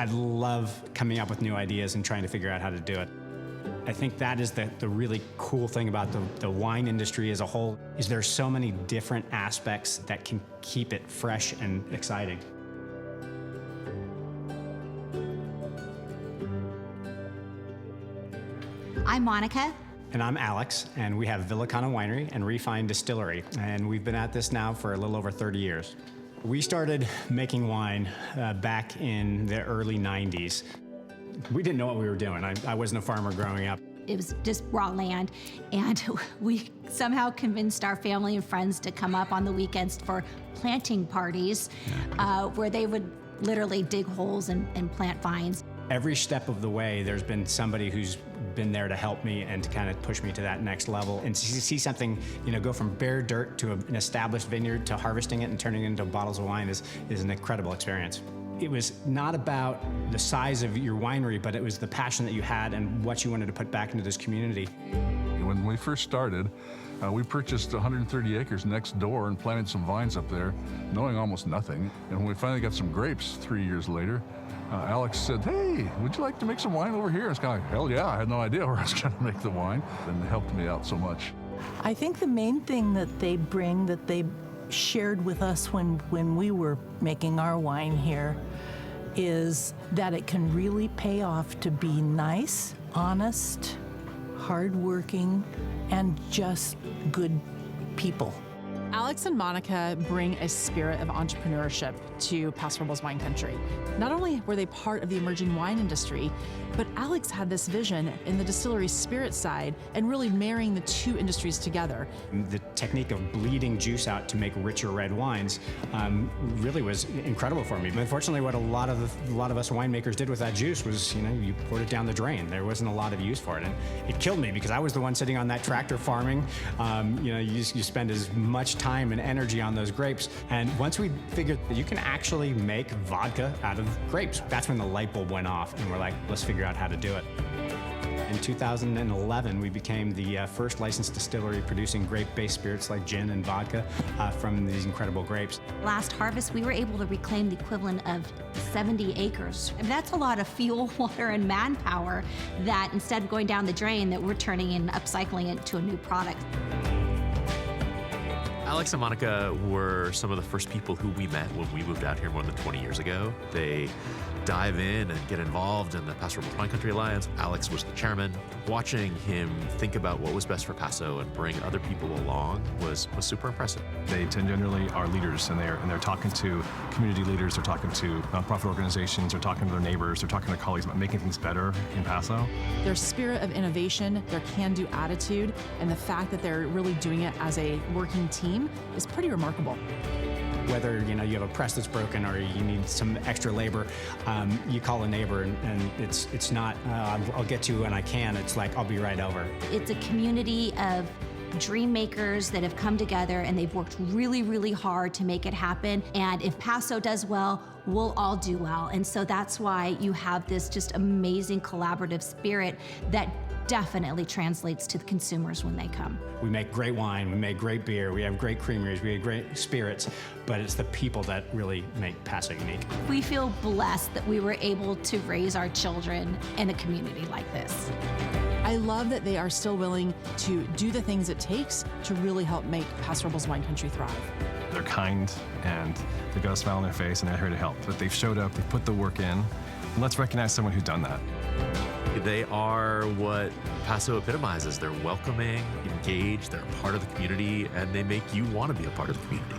I love coming up with new ideas and trying to figure out how to do it. I think that is the really cool thing about the wine industry as a whole, is there's so many different aspects that can keep it fresh and exciting. I'm Monica. And I'm Alex, and we have Villicana Winery and Refined Distillery, and we've been at this now for a little over 30 years. We started making wine back in the early 90s. We didn't know what we were doing. I wasn't a farmer growing up. It was just raw land, and we somehow convinced our family and friends to come up on the weekends for planting parties, where they would literally dig holes and plant vines. Every step of the way, there's been somebody who's been there to help me and to kind of push me to that next level. And to see something, go from bare dirt to an established vineyard to harvesting it and turning it into bottles of wine is an incredible experience. It was not about the size of your winery, but it was the passion that you had and what you wanted to put back into this community. When we first started, we purchased 130 acres next door and planted some vines up there, knowing almost nothing. And when we finally got some grapes 3 years later, Alex said, "Hey, would you like to make some wine over here?" It's kind of like, hell yeah, I had no idea where I was going to make the wine. And it helped me out so much. I think the main thing that they bring, that they shared with us when we were making our wine here, is that it can really pay off to be nice, honest, hardworking, and just good people. Alex and Monica bring a spirit of entrepreneurship to Paso Robles wine country. Not only were they part of the emerging wine industry, but Alex had this vision in the distillery spirit side and really marrying the two industries together. The technique of bleeding juice out to make richer red wines really was incredible for me. But unfortunately, what a lot of us winemakers did with that juice was, you poured it down the drain. There wasn't a lot of use for it, and it killed me because I was the one sitting on that tractor farming. You spend as much time and energy on those grapes, and once we figured that you can actually make vodka out of grapes, that's when the light bulb went off, and we're like, let's figure out how to do it. In 2011, we became the first licensed distillery producing grape-based spirits like gin and vodka from these incredible grapes. Last harvest, we were able to reclaim the equivalent of 70 acres. And that's a lot of fuel, water, and manpower that instead of going down the drain, that we're turning and upcycling it to a new product. Alex and Monica were some of the first people who we met when we moved out here more than 20 years ago. They dive in and get involved in the Paso Robles Wine Country Alliance. Alex was the chairman. Watching him think about what was best for Paso and bring other people along was super impressive. They generally are leaders, and they're talking to community leaders, they're talking to nonprofit organizations, they're talking to their neighbors, they're talking to colleagues about making things better in Paso. Their spirit of innovation, their can-do attitude, and the fact that they're really doing it as a working team is pretty remarkable. Whether you have a press that's broken or you need some extra labor, you call a neighbor, and it's not I'll get to you when I can. It's like, I'll be right over. It's a community of dream makers that have come together, and they've worked really, really hard to make it happen. And if Paso does well, we'll all do well. And so that's why you have this just amazing collaborative spirit that definitely translates to the consumers when they come. We make great wine, we make great beer, we have great creameries, we have great spirits, but it's the people that really make Paso unique. We feel blessed that we were able to raise our children in a community like this. I love that they are still willing to do the things it takes to really help make Paso Robles wine country thrive. They're kind, and they've got a smile on their face, and they're here to help. But they've showed up, they've put the work in, and let's recognize someone who's done that. They are what Paso epitomizes. They're welcoming, engaged, they're a part of the community, and they make you want to be a part of the community.